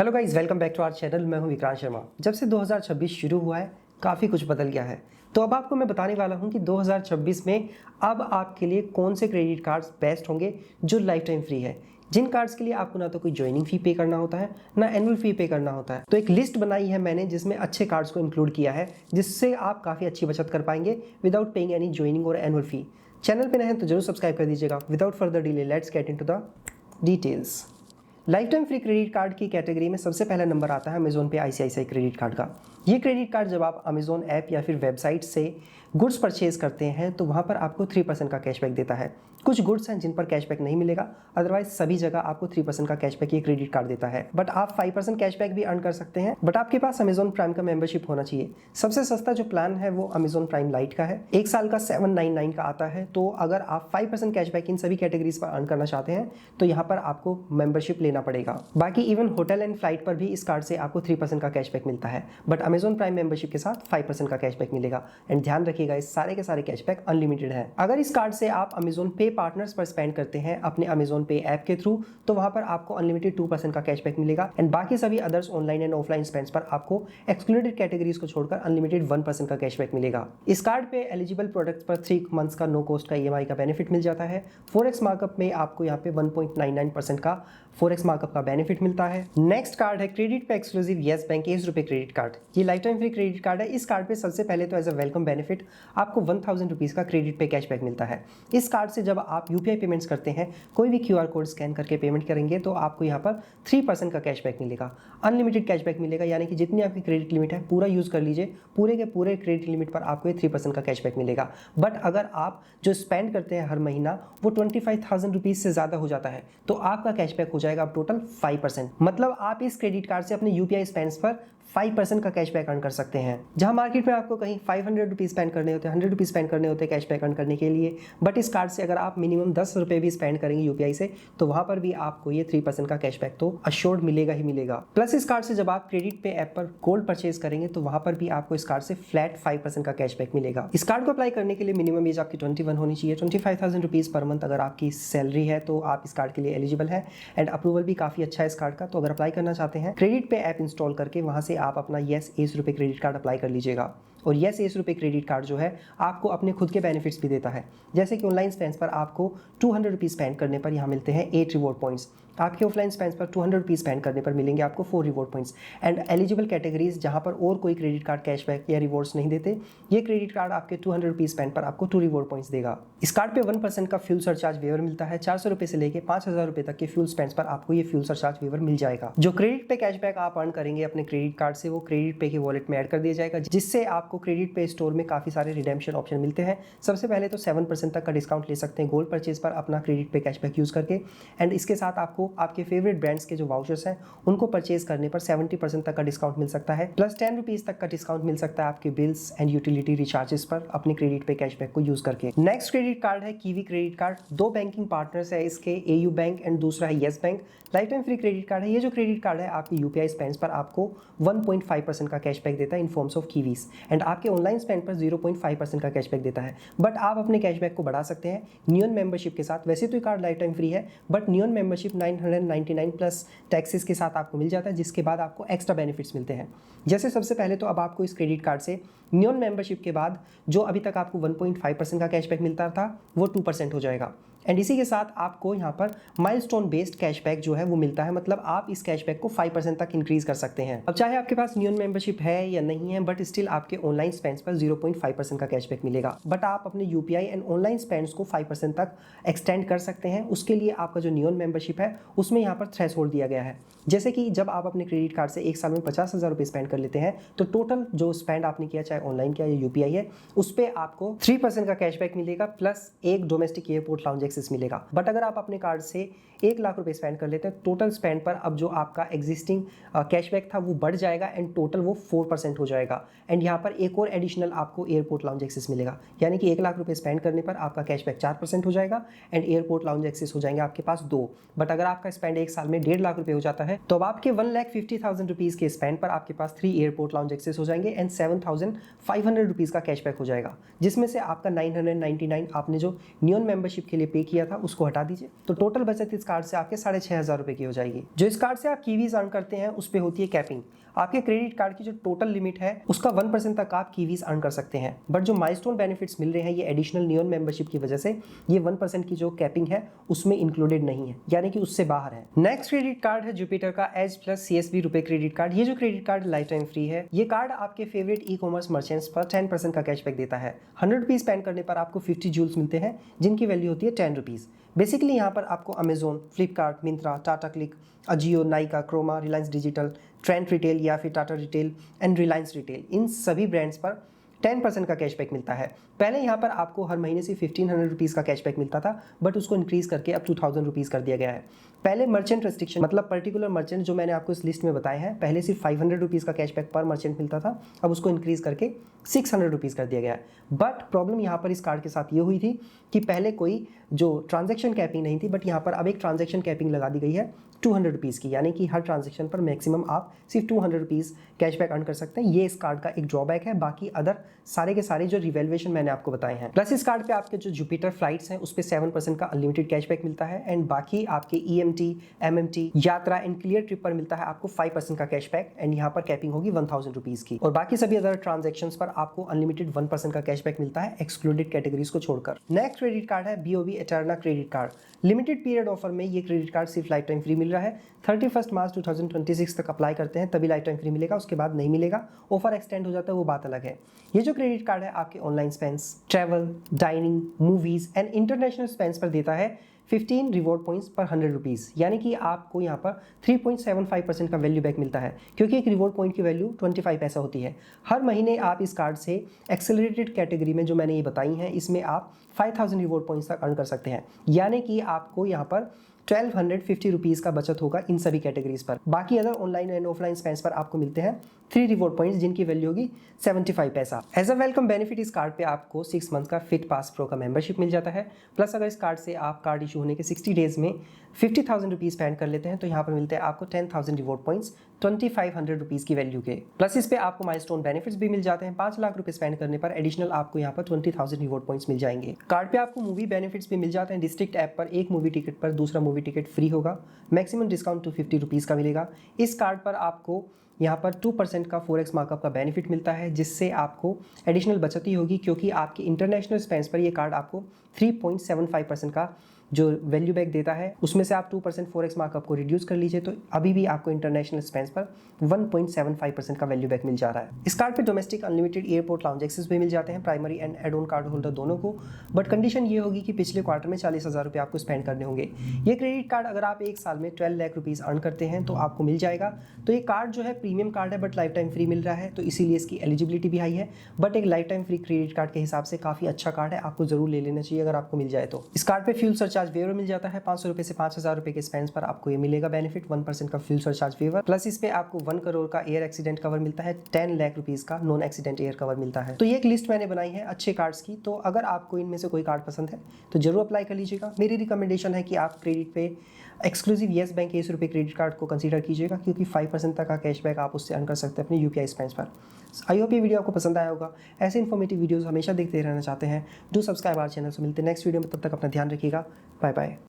Hello guys, welcome back to our channel. मैं हूं विक्रांत शर्मा। जब से 2026 शुरू हुआ है काफ़ी कुछ बदल गया है। तो अब आपको मैं बताने वाला हूं कि 2026 में अब आपके लिए कौन से क्रेडिट कार्ड्स बेस्ट होंगे जो लाइफ टाइम फ्री है। जिन कार्ड्स के लिए आपको ना तो कोई ज्वाइनिंग फ़ी पे करना होता है ना एनुअल फ़ी पे करना होता है। तो एक लिस्ट बनाई है मैंने जिसमें अच्छे कार्ड्स को इंक्लूड किया है, जिससे आप काफ़ी अच्छी बचत कर पाएंगे विदाउट पेइंग एनी ज्वाइनिंग और एनुअल फ़ी। चैनल पे नए हैं तो जरूर सब्सक्राइब कर दीजिएगा। Without further delay let's get into the details. Life time free credit card की कैटेगरी में सबसे पहला नंबर आता है अमेजोन पे आईसीआईसीआई क्रेडिट कार्ड का। ये क्रेडिट कार्ड जब आप अमेजोन ऐप या फिर वेबसाइट से गुड्स परचेज करते हैं तो वहाँ पर आपको 3% का कैशबैक देता है। कुछ गुड्स हैं जिन पर कैशबैक नहीं मिलेगा, अदरवाइज सभी जगह आपको 3% का कैशबैक ये क्रेडिट कार्ड देता है। बट आप 5% कैशबैक भी अर्न कर सकते हैं, बट आपके पास अमेजोन प्राइम का मेंबरशिप होना चाहिए। सबसे सस्ता जो प्लान है वो अमेजोन प्राइम लाइट का है, 1 साल का 799 का आता है। तो अगर आप 5% कैशबैक इन सभी कैटेगरीज पर अर्न करना चाहते हैं तो यहाँ पर आपको मेंबरशिप लेना पड़ेगा। बाकी इवन होटल एंड फ्लाइट पर भी इस कार्ड से आपको 3% का कैशबैक मिलता है, बट अमेजोन प्राइम मेंबरशिप के साथ 5% का कैशबैक मिलेगा। एंड ध्यान रखिएगा, इस सारे के सारे कैशबैक अनलिमिटेड है। अगर इस कार्ड से आप अमेजोन पे पार्टनर्स पर स्पेंड करते हैं अपने अमेजोन पे ऐप के थ्रू तो वहां पर आपको अनलिमिटेड 2% का कैशबैक मिलेगा। एंड बाकी सभी others online and offline spends पर आपको एक्सक्लूडेड कैटेगरीज को छोड़कर अनलिमिटेड 1% का कैशबैक मिलेगा। इस कार्ड पे एलिजिबल प्रोडक्ट्स पर 3 मंथ्स का नो कॉस्ट का ईएमआई का बेनिफिट मिल जाता है। फॉरेक्स मार्कअप में आपको यहाँ पे 1.99% का फॉरेक्स मार्कअप का बेनिफिट मिलता है। नेक्स्ट कार्ड है क्रेडिट पे exclusive Yes Bank ₹1 credit card. ये life time free credit card है। इस कार्ड पे सबसे पहले तो एज अ वेलकम बेनिफिट आपको ₹1000 का क्रेडिट पे कैशबैक मिलता है। इस कार्ड से जब आप यूपीआई पेमेंट्स करते हैं, कोई भी क्यूआर कोड स्कैन करके पेमेंट करेंगे तो आपको यहाँ पर 3% का कैशबैक मिलेगा। अनलिमिटेड कैशबैक मिलेगा, यानी कि जितनी आपकी क्रेडिट लिमिट है पूरा यूज कर लीजिए, पूरे के पूरे क्रेडिट लिमिट पर आपको ये 3% का कैशबैक मिलेगा। बट अगर आप जो स्पेंड करते हैं हर महीना वो ₹25,000 से ज़्यादा हो जाता है तो आपका कैशबैक हो जाएगा अब टोटल 5%। मतलब आप इस क्रेडिट कार्ड से अपने यूपीआई स्पेंड्स पर 5% का कैशबैक अर्न कर सकते हैं। जहां मार्केट में आपको कहीं ₹500 स्पेंड करने होते हैं, ₹100 स्पेंड करने होते हैं कैशबैक अर्न करने के लिए, बट इस कार्ड से अगर आप मिनिमम ₹10 भी स्पेंड करेंगे यूपीआई से तो वहां पर भी आपको ये 3% का कैशबैक तो अश्योर्ड मिलेगा ही मिलेगा। प्लस इस कार्ड से जब आप क्रेडिट पे ऐप पर गोल्ड परचेज करेंगे तो वहां पर भी आपको इस कार्ड से फ्लैट 5% का कैशबैक मिलेगा। इस कार्ड को अप्लाई करने के लिए मिनिमम एज आपकी 21 होनी चाहिए। ₹25,000 पर मंथ अगर आपकी सैलरी है तो आप इस कार्ड के लिए एलिजिबल है। एंड अप्रूवल भी काफी अच्छा है इस कार्ड का। तो अगर अप्लाई करना चाहते हैं क्रेडिट पे ऐप इंस्टॉल करके वहां से आप अपना येस ₹1 क्रेडिट कार्ड अप्लाई कर लीजिएगा। और येस ₹1 क्रेडिट कार्ड जो है आपको अपने खुद के बेनिफिट्स भी देता है, जैसे कि ऑनलाइन स्पेंड्स पर आपको ₹200 स्पेंड करने पर यहाँ मिलते हैं 8 रिवॉर्ड पॉइंट्स। आपके ऑफलाइन स्पेंड्स पर ₹200 स्पेंड करने पर मिलेंगे आपको 4 reward points. And eligible categories जहाँ पर और कोई क्रेडिट कार्ड कैशबैक या रिवॉर्ड्स नहीं देते, ये क्रेडिट कार्ड आपके ₹200 स्पेंड पर आपको 2 रिवॉर्ड पॉइंट्स देगा। इस कार्ड पे 1% का फ्यूल सरचार्ज वेवर मिलता है। ₹400 से लेकर ₹5000 तक के फ्यूल स्पेंड्स पर आपको ये फ्यूल सरचार्ज वेवर मिल जाएगा। जो क्रेडिट पे कैशबैक आप अर्न करेंगे अपने क्रेडिट कार्ड से वो क्रेडिट पे के वॉलेट में ऐड कर दिया जाएगा, जिससे आपको क्रेडिट पे स्टोर में काफी सारे रिडेम्पशन ऑप्शन मिलते हैं। सबसे पहले तो 7% तक का डिस्काउंट ले सकते हैं गोल्ड परचेज पर अपना क्रेडिट पे कैशबैक यूज करके। एंड इसके साथ आपको आपके फेवरेट ब्रांड्स के जो वाउचर्स हैं उनको परचेज करने पर 70% तक का डिस्काउंट मिल सकता है। प्लस ₹10 तक का डिस्काउंट मिल सकता है आपके बिल्स एंड यूटिलिटी रिचार्जेस पर अपने क्रेडिट पे कैशबैक को यूज करके। नेक्स्ट क्रेडिट कार्ड है kiwi credit card. 2 banking partners है इसके, एयू बैंक एंड दूसरा है yes bank. Life time free credit card है। ये जो क्रेडिट कार्ड है आपके यूपीआई स्पेंड्स पर आपको 1.5% का कैशबैक देता है इन फॉर्म्स ऑफ कीवीज। एंड आपके ऑनलाइन स्पेंड पर 0.5% का कैशबैक देता है। बट आप अपने कैशबैक को बढ़ा सकते हैं नियॉन मेंबरशिप के साथ। वैसे तो ये कार्ड लाइफ टाइम फ्री है, but neon membership 999 plus taxes के साथ आपको मिल जाता है, जिसके बाद आपको एक्स्ट्रा बेनिफिट्स मिलते हैं। जैसे सबसे पहले तो अब आपको इस क्रेडिट कार्ड से नियॉन मेंबरशिप के बाद जो अभी तक आपको 1.5% का कैशबैक मिलता था वो 2% हो जाएगा। एंड इसी के साथ आपको यहाँ पर माइलस्टोन बेस्ड कैशबैक जो है वो मिलता है, मतलब आप इस कैशबैक को 5% तक इंक्रीज कर सकते हैं। अब चाहे आपके पास नियॉन मेंबरशिप है या नहीं है, बट स्टिल आपके ऑनलाइन स्पेंड्स पर 0.5% का कैशबैक मिलेगा। बट आप अपने यूपीआई एंड ऑनलाइन स्पेंड्स को 5% तक एक्सटेंड कर सकते हैं। उसके लिए आपका जो नियॉन मेंबरशिप है उसमें यहाँ पर थ्रेशोल्ड दिया गया है। जैसे कि जब आप अपने क्रेडिट कार्ड से 1 साल में ₹50,000 स्पेंड कर लेते हैं तो टोटल जो स्पेंड आपने किया, चाहे ऑनलाइन किया या यूपीआई है, उस पर आपको 3% का कैशबैक मिलेगा प्लस एक डोमेस्टिक एयरपोर्ट लाउंज एक्सेस मिलेगा। बट अगर आप अपने कार्ड से ₹1,00,000 स्पेंड कर लेते हैं, टोटल स्पेंड पर अब जो आपका एग्जिस्टिंग कैशबैक था वो बढ़ जाएगा एंड टोटल वो 4% हो जाएगा। एंड यहाँ पर एक और एडिशनल आपको एयरपोर्ट लाउंज एक्सेस मिलेगा, यानी कि ₹1,00,000 स्पेंड करने पर आपका कैशबैक 4% हो जाएगा एंड एयरपोर्ट लाउंज एक्सेस हो जाएंगे आपके पास 2। बट अगर आपका स्पेंड 1 साल में ₹1,50,000 हो जाता है तो अब आपके ₹1,50,000 के स्पेंड पर आपके पास 3 एयरपोर्ट लाउंज एक्सेस हो जाएंगे एंड ₹7,500 का कैशबैक हो जाएगा, जिसमें से आपका 999 आपने जो नियॉन मेंबरशिप के लिए पे किया था उसको हटा दीजिए। तो टोटल बचत इस कार्ड से आपके 6,500 रुपये की हो जाएगी। जो इस कार्ड से आप कीवीज अर्न करते हैं उस पर होती है कैपिंग। आपके क्रेडिट कार्ड की जो टोटल लिमिट है उसका 1% तक आप कीवीज अर्न कर सकते हैं, बट जो माइलस्टोन बेनिफिट्स मिल रहे हैं ये एडिशनल नियॉन मेंबरशिप की वजह से ये 1% की जो कैपिंग है उसमें इंक्लूडेड नहीं है, यानी कि उससे बाहर है। नेक्स्ट क्रेडिट कार्ड है जुपिटर का एज प्लस CSB रुपए क्रेडिट कार्ड। ये जो credit card life time free है। ये कार्ड आपके फेवरेट ई कॉमर्स मर्चेंट्स पर 10% का कैशबैक देता है। 100 रुपीज स्पेंड करने पर आपको 50 जूल्स मिलते हैं जिनकी वैल्यू होती है 10 रुपीज। बेसिकली यहाँ पर आपको Amazon, Flipkart, Myntra, Tata Cliq, Ajio, Nykaa, Croma, Reliance Digital, trend retail या फिर Tata retail and Reliance retail, इन सभी ब्रांड्स पर 10% का कैशबैक मिलता है। पहले यहाँ पर आपको हर महीने से 1500 रुपीज़ का कैशबैक मिलता था, बट उसको इंक्रीज़ करके अब 2000 रुपीज़ कर दिया गया है। पहले मर्चेंट रेस्ट्रिक्शन मतलब पर्टिकुलर मर्चेंट जो मैंने आपको इस लिस्ट में बताए हैं, पहले सिर्फ 500 रुपीज़ का कैशबैक पर मर्चेंट मिलता था, अब उसको इंक्रीज़ करके 600 रुपीज़ कर दिया गया है। बट प्रॉब्लम यहाँ पर इस कार्ड के साथ ये हुई थी कि पहले कोई जो ट्रांजैक्शन कैपिंग नहीं थी, बट यहाँ पर अब एक ट्रांजैक्शन कैपिंग लगा दी गई है 200 रुपीज़ की, यानी कि हर ट्रांजैक्शन पर मैक्सिमम आप सिर्फ 200 रुपीज़ कैशबैक अर्न कर सकते हैं। ये इस कार्ड का एक ड्रॉबैक है। बाकी अदर सारे के सारे जो रिवैल्यूएशन मैंने आपको बताए हैं, प्लस इस कार्ड पे आपके जो जुपिटर फ्लाइट्स हैं उस पर 7% का अनलिमिटेड कैशबैक मिलता है, एंड बाकी आपके EMT, MMT, यात्रा एंड क्लियर ट्रिप पर मिलता है आपको 5% का कैशबैक, एंड यहाँ पर कैपिंग होगी 1000 रुपीज़ की। और बाकी सभी अदर ट्रांजेक्शन्स पर आपको अनलिमिटेड 1% का कैशबैक मिलता है एक्सक्लूडेड कैटेगरीज को छोड़कर। नेक्स्ट क्रेडिट कार्ड है BOB Eterna credit card. Limited period offer में ये क्रेडिट कार्ड सिर्फ लाइफ टाइम फ्री मिल रहा है। 31 मार्च 2026 तक अप्लाई करते हैं तभी लाइफ टाइम फ्री मिलेगा, उसके बाद नहीं मिलेगा। ऑफर एक्सटेंड हो जाता है वो बात अलग है। ये जो क्रेडिट कार्ड है आपके online Spence, travel, dining, movies and international Spence पर देता है 15 रिवॉर्ड पॉइंट्स पर 100 रुपीज़, यानी कि आपको यहाँ पर 3.75% का वैल्यू बैक मिलता है, क्योंकि एक रिवॉर्ड पॉइंट की वैल्यू 25 पैसा होती है। हर महीने आप इस कार्ड से एक्सेलरेटेड कैटेगरी में जो मैंने ये बताई हैं इसमें आप 5000 रिवॉर्ड पॉइंट्स तक अर्न कर सकते हैं, यानी कि आपको यहाँ पर 1250 रुपीज़ का बचत होगा इन सभी कैटेगरीज पर। बाकी other online and offline Spence पर आपको मिलते हैं 3 रिवॉर्ड पॉइंट्स जिनकी वैल्यू होगी 75 पैसा। एज अ वेलकम बेनिफिट इस कार्ड पे आपको 6 मंथ का फिट पास प्रो का मेंबरशिप मिल जाता है। प्लस अगर इस कार्ड से आप कार्ड इशू होने के 60 डेज में 50,000 रुपीज़ स्पेंड कर लेते हैं तो यहाँ पर मिलते हैं आपको 10,000 रिवॉर्ड पॉइंट्स 2500 रुपीज़ की वैल्यू के। प्लस इस पे आपको माइलस्टोन बेनिफिट्स भी मिल जाते हैं। 5 लाख रुपए स्पेंड करने पर एडिशनल आपको यहाँ पर 20,000 रिवॉर्ड पॉइंट्स मिल जाएंगे। कार्ड पे आपको मूवी बेनिफिट्स भी मिल जाते हैं। डिस्ट्रिक्ट ऐप पर एक मूवी टिकट पर दूसरा मूवी टिकट फ्री होगा। मैक्सिमम डिस्काउंट 250 रुपीज़ का मिलेगा। इस कार्ड पर आपको यहाँ पर 2% का फॉरेक्स मार्कअप का बेनिफिट मिलता है, जिससे आपको एडिशनल बचत ही होगी, क्योंकि आपके इंटरनेशनल स्पेंस पर ये कार्ड आपको 3.75% का जो वैल्यू बैक देता है, उसमें से आप 2% फॉरेक्स मार्कअप को रिड्यूस कर लीजिए तो अभी भी आपको इंटरनेशनल स्पेंस पर 1.75% का वैल्यू बैक मिल जा रहा है। इस कार्ड पे domestic unlimited airport lounge access भी मिल जाते हैं primary and add on card holder दोनों को, बट कंडीशन ये होगी कि पिछले क्वार्टर में 40,000 रुपये आपको स्पेंड करने होंगे। ये क्रेडिट कार्ड अगर आप एक साल में 12 लाख रुपीज़ अर्न करते हैं तो आपको मिल जाएगा। तो ये कार्ड जो है प्रीमियम कार्ड है बट लाइफ टाइम फ्री मिल रहा है, तो इसीलिए इसकी एलिजिबिलिटी भी हाई है, बट एक life time free credit card के हिसाब से काफ़ी अच्छा कार्ड है, आपको जरूर ले लेना चाहिए अगर आपको मिल जाए तो। इस कार्ड पे फ्यूल सरचार्ज वेवर मिल जाता है। 500 रुपये से 5,000 रुपये के स्पेंस पर आपको ये मिलेगा बेनिफिट, 1% का फ्यूल सरचार्ज वेवर। प्लस इस पे आपको 1 करोड़ का एयर एक्सीडेंट कवर मिलता है, 10 लाख रुपीज़ का नॉन एक्सीडेंट एयर कवर मिलता है। तो ये एक लिस्ट मैंने बनाई है अच्छे कार्ड्स की, तो अगर आपको इनमें से कोई कार्ड पसंद है तो जरूर अप्लाई कर लीजिएगा। मेरी रिकमेंडेशन है कि आप क्रेडिट पे एक्सक्लूसिव येस बैंक 100 रुपये क्रेडिट कार्ड को कंसीडर कीजिएगा, क्योंकि 5% तक का कैशबैक आप उससे अर्न कर सकते हैं अपने UPI स्पेंस पर। आई होप ये वीडियो आपको पसंद आया होगा। ऐसे इन्फॉर्मेटिव वीडियोस हमेशा देखते रहना चाहते हैं, डू सब्सक्राइब आवर चैनल। से मिलते हैं नेक्स्ट वीडियो में, तब तक अपना ध्यान रखिएगा। Bye bye.